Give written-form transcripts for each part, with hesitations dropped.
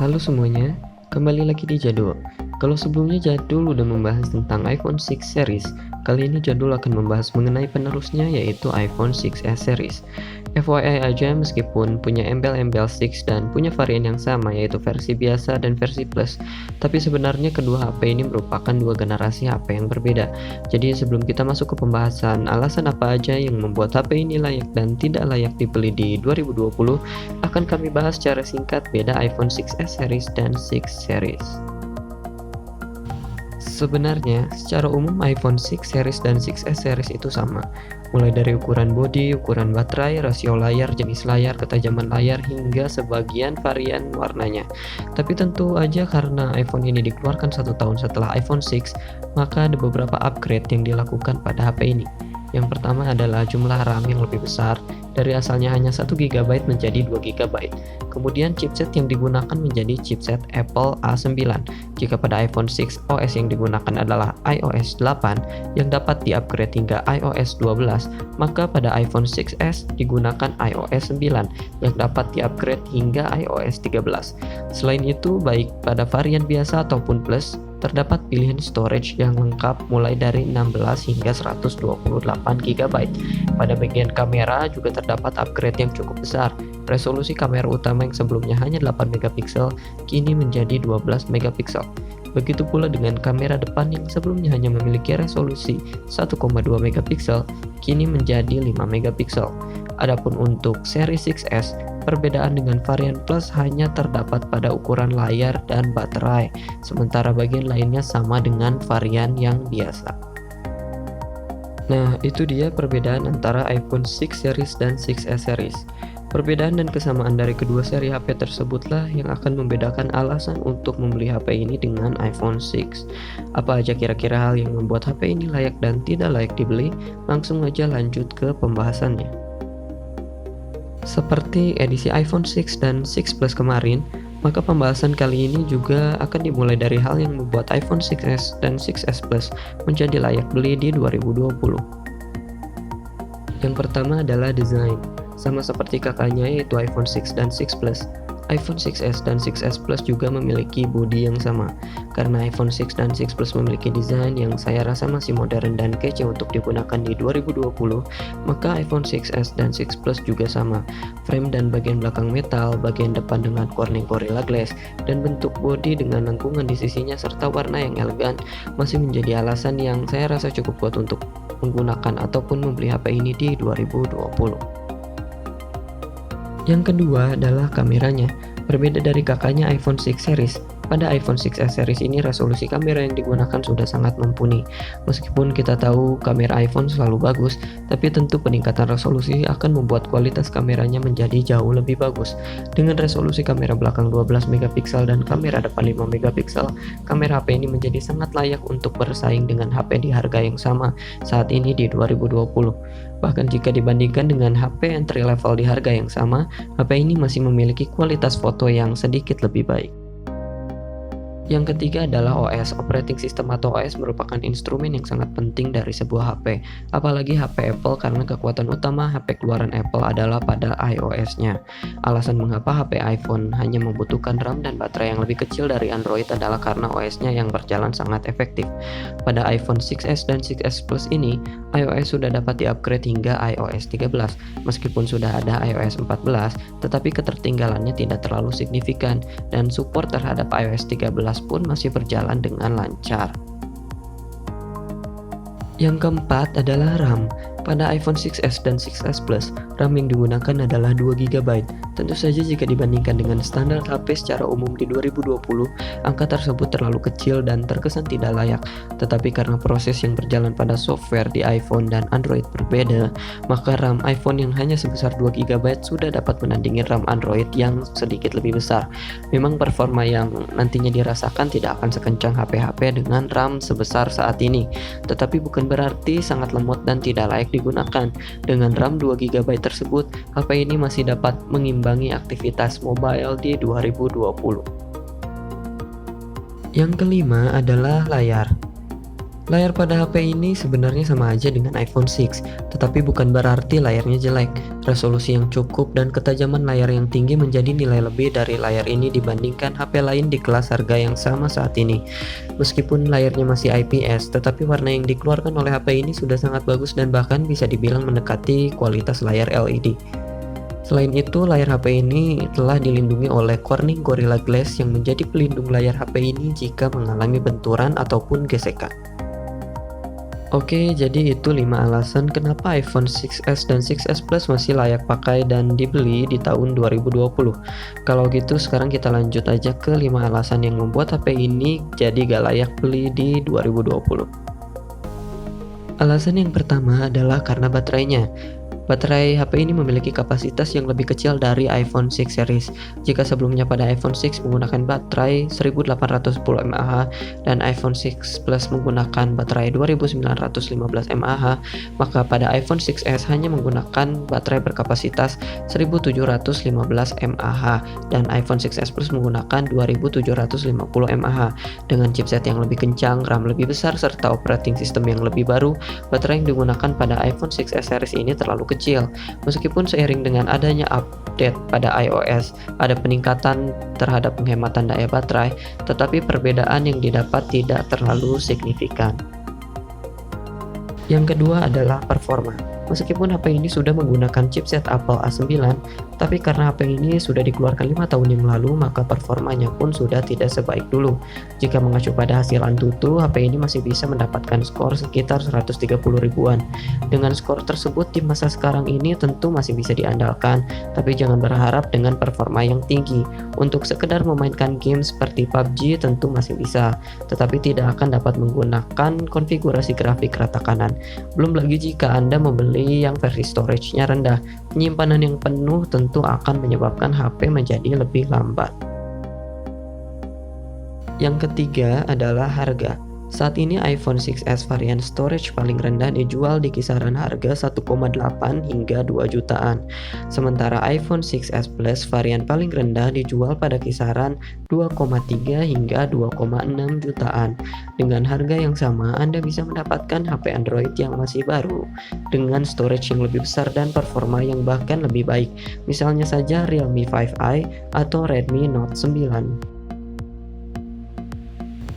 Halo semuanya, kembali lagi di Jadul. Kalau sebelumnya Jadul udah membahas tentang iPhone 6 series, kali ini Jadul akan membahas mengenai penerusnya yaitu iPhone 6s series. FYI aja, meskipun punya embel-embel 6 dan punya varian yang sama yaitu versi biasa dan versi Plus, tapi sebenarnya kedua HP ini merupakan dua generasi HP yang berbeda. Jadi sebelum kita masuk ke pembahasan alasan apa aja yang membuat HP ini layak dan tidak layak dibeli di 2020, akan kami bahas secara singkat beda iPhone 6s series dan 6 series. Sebenarnya, secara umum iPhone 6 series dan 6s series itu sama, mulai dari ukuran bodi, ukuran baterai, rasio layar, jenis layar, ketajaman layar, hingga sebagian varian warnanya. Tapi tentu aja karena iPhone ini dikeluarkan 1 tahun setelah iPhone 6, maka ada beberapa upgrade yang dilakukan pada HP ini. Yang pertama adalah jumlah RAM yang lebih besar, dari asalnya hanya 1 GB menjadi 2 GB. Kemudian chipset yang digunakan menjadi chipset Apple A9. Jika pada iPhone 6 OS yang digunakan adalah iOS 8 yang dapat di-upgrade hingga iOS 12, maka pada iPhone 6s digunakan iOS 9 yang dapat di-upgrade hingga iOS 13. Selain itu, baik pada varian biasa ataupun Plus, terdapat pilihan storage yang lengkap mulai dari 16 hingga 128 GB. Pada bagian kamera juga terdapat upgrade yang cukup besar. Resolusi kamera utama yang sebelumnya hanya 8 megapiksel kini menjadi 12 megapiksel. Begitu pula dengan kamera depan yang sebelumnya hanya memiliki resolusi 1,2 megapiksel kini menjadi 5 megapiksel. Adapun untuk seri 6s, perbedaan dengan varian Plus hanya terdapat pada ukuran layar dan baterai, sementara bagian lainnya sama dengan varian yang biasa. Nah, itu dia perbedaan antara iPhone 6 series dan 6s series. Perbedaan dan kesamaan dari kedua seri HP tersebutlah yang akan membedakan alasan untuk membeli HP ini dengan iPhone 6. Apa aja kira-kira hal yang membuat HP ini layak dan tidak layak dibeli? Langsung aja lanjut ke pembahasannya. Seperti edisi iPhone 6 dan 6 Plus kemarin, maka pembahasan kali ini juga akan dimulai dari hal yang membuat iPhone 6s dan 6s Plus menjadi layak beli di 2020. Yang pertama adalah desain. Sama seperti kakaknya yaitu iPhone 6 dan 6 Plus, iPhone 6s dan 6s Plus juga memiliki bodi yang sama. Karena iPhone 6 dan 6 Plus memiliki desain yang saya rasa masih modern dan kece untuk digunakan di 2020, maka iPhone 6s dan 6 Plus juga sama. Frame dan bagian belakang metal, bagian depan dengan Corning Gorilla Glass, dan bentuk bodi dengan lengkungan di sisinya serta warna yang elegan masih menjadi alasan yang saya rasa cukup kuat untuk menggunakan ataupun membeli HP ini di 2020. Yang kedua adalah kameranya. Berbeda dari kakaknya iPhone 6 series, pada iPhone 6s series ini resolusi kamera yang digunakan sudah sangat mumpuni. Meskipun kita tahu kamera iPhone selalu bagus, tapi tentu peningkatan resolusi akan membuat kualitas kameranya menjadi jauh lebih bagus. Dengan resolusi kamera belakang 12 megapiksel dan kamera depan 5 megapiksel, kamera HP ini menjadi sangat layak untuk bersaing dengan HP di harga yang sama saat ini di 2020. Bahkan jika dibandingkan dengan HP entry level di harga yang sama, HP ini masih memiliki kualitas foto yang sedikit lebih baik. Yang ketiga adalah OS. Operating System atau OS merupakan instrumen yang sangat penting dari sebuah HP, apalagi HP Apple karena kekuatan utama HP keluaran Apple adalah pada iOS-nya. Alasan mengapa HP iPhone hanya membutuhkan RAM dan baterai yang lebih kecil dari Android adalah karena OS-nya yang berjalan sangat efektif. Pada iPhone 6s dan 6s Plus ini, iOS sudah dapat di-upgrade hingga iOS 13. Meskipun sudah ada iOS 14, tetapi ketertinggalannya tidak terlalu signifikan dan support terhadap iOS 13 pun masih berjalan dengan lancar. Yang keempat adalah RAM. Pada iPhone 6s dan 6s Plus, RAM yang digunakan adalah 2 GB. Tentu saja jika dibandingkan dengan standar HP secara umum di 2020, angka tersebut terlalu kecil dan terkesan tidak layak. Tetapi karena proses yang berjalan pada software di iPhone dan Android berbeda, maka RAM iPhone yang hanya sebesar 2 GB sudah dapat menandingi RAM Android yang sedikit lebih besar. Memang performa yang nantinya dirasakan tidak akan sekencang HP-HP dengan RAM sebesar saat ini, tetapi bukan berarti sangat lemot dan tidak layak digunakan. Dengan RAM 2 GB tersebut, HP ini masih dapat mengimbangi aktivitas mobile di 2020. Yang kelima adalah layar. Layar pada HP ini sebenarnya sama aja dengan iPhone 6, tetapi bukan berarti layarnya jelek. Resolusi yang cukup dan ketajaman layar yang tinggi menjadi nilai lebih dari layar ini dibandingkan HP lain di kelas harga yang sama saat ini. Meskipun layarnya masih IPS, tetapi warna yang dikeluarkan oleh HP ini sudah sangat bagus dan bahkan bisa dibilang mendekati kualitas layar LED. Selain itu, layar HP ini telah dilindungi oleh Corning Gorilla Glass yang menjadi pelindung layar HP ini jika mengalami benturan ataupun gesekan. Oke, jadi itu 5 alasan kenapa iPhone 6s dan 6s Plus masih layak pakai dan dibeli di tahun 2020. Kalau gitu sekarang kita lanjut aja ke 5 alasan yang membuat HP ini jadi gak layak beli di 2020. Alasan yang pertama adalah karena baterainya. Baterai HP ini memiliki kapasitas yang lebih kecil dari iPhone 6 series. Jika sebelumnya pada iPhone 6 menggunakan baterai 1810 mAh dan iPhone 6 Plus menggunakan baterai 2915 mAh, maka pada iPhone 6s hanya menggunakan baterai berkapasitas 1715 mAh dan iPhone 6s Plus menggunakan 2750 mAh. Dengan chipset yang lebih kencang, RAM lebih besar, serta operating system yang lebih baru, baterai yang digunakan pada iPhone 6s series ini terlalu kecil. Meskipun seiring dengan adanya update pada iOS, ada peningkatan terhadap penghematan daya baterai, tetapi perbedaan yang didapat tidak terlalu signifikan. Yang kedua adalah performa. Meskipun HP ini sudah menggunakan chipset Apple A9, tapi karena HP ini sudah dikeluarkan 5 tahun yang lalu, maka performanya pun sudah tidak sebaik dulu. Jika mengacu pada hasil Antutu, HP ini masih bisa mendapatkan skor sekitar 130 ribuan. Dengan skor tersebut di masa sekarang ini tentu masih bisa diandalkan, tapi jangan berharap dengan performa yang tinggi. Untuk sekedar memainkan game seperti PUBG tentu masih bisa, tetapi tidak akan dapat menggunakan konfigurasi grafik rata kanan. Belum lagi jika Anda membeli yang versi storage-nya rendah, penyimpanan yang penuh tentu akan menyebabkan HP menjadi lebih lambat. Yang ketiga adalah harga. Saat ini iPhone 6s varian storage paling rendah dijual di kisaran harga 1,8 hingga 2 jutaan. Sementara iPhone 6s Plus varian paling rendah dijual pada kisaran 2,3 hingga 2,6 jutaan. Dengan harga yang sama, Anda bisa mendapatkan HP Android yang masih baru dengan storage yang lebih besar dan performa yang bahkan lebih baik. Misalnya saja Realme 5i atau Redmi Note 9.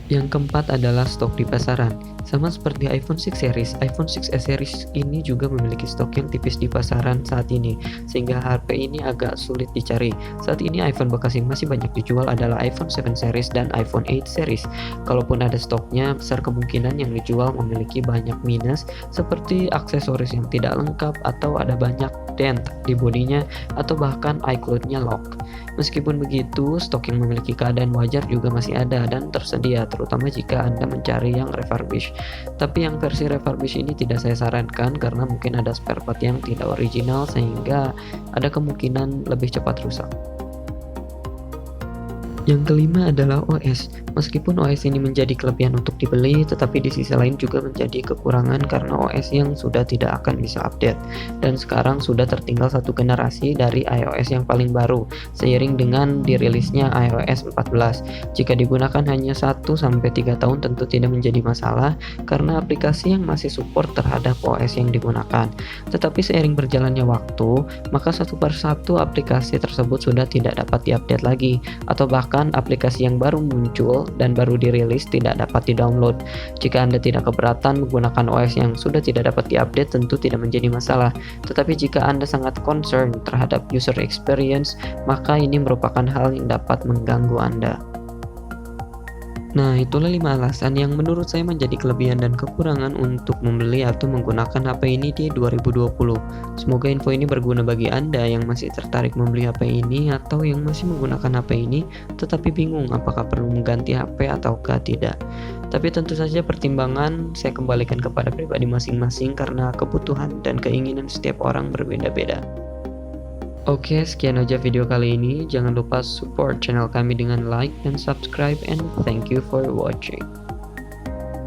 Yang keempat adalah stok di pasaran. Sama seperti iPhone 6 series, iPhone 6s series ini juga memiliki stok yang tipis di pasaran saat ini, sehingga HP ini agak sulit dicari. Saat ini iPhone bekas yang masih banyak dijual adalah iPhone 7 series dan iPhone 8 series. Kalaupun ada stoknya, besar kemungkinan yang dijual memiliki banyak minus, seperti aksesoris yang tidak lengkap atau ada banyak dent di bodinya atau bahkan iCloud-nya lock. Meskipun begitu, stok yang memiliki keadaan wajar juga masih ada dan tersedia, terutama jika Anda mencari yang refurbished. Tapi yang versi refurbished ini tidak saya sarankan karena mungkin ada spare part yang tidak original sehingga ada kemungkinan lebih cepat rusak. Yang kelima adalah OS. Meskipun OS ini menjadi kelebihan untuk dibeli, tetapi di sisi lain juga menjadi kekurangan karena OS yang sudah tidak akan bisa update. Dan sekarang sudah tertinggal satu generasi dari iOS yang paling baru, seiring dengan dirilisnya iOS 14. Jika digunakan hanya 1-3 tahun tentu tidak menjadi masalah, karena aplikasi yang masih support terhadap OS yang digunakan. Tetapi seiring berjalannya waktu, maka satu persatu aplikasi tersebut sudah tidak dapat diupdate lagi, atau bahkan aplikasi yang baru muncul dan baru dirilis tidak dapat di-download. Jika Anda tidak keberatan menggunakan OS yang sudah tidak dapat diupdate tentu tidak menjadi masalah. Tetapi jika Anda sangat concern terhadap user experience, maka ini merupakan hal yang dapat mengganggu Anda. Nah, itulah 5 alasan yang menurut saya menjadi kelebihan dan kekurangan untuk membeli atau menggunakan HP ini di 2020. Semoga info ini berguna bagi Anda yang masih tertarik membeli HP ini atau yang masih menggunakan HP ini tetapi bingung apakah perlu mengganti HP ataukah tidak. Tapi tentu saja pertimbangan saya kembalikan kepada pribadi masing-masing karena kebutuhan dan keinginan setiap orang berbeda-beda. Oke, sekian aja video kali ini. Jangan lupa support channel kami dengan like dan subscribe, and thank you for watching.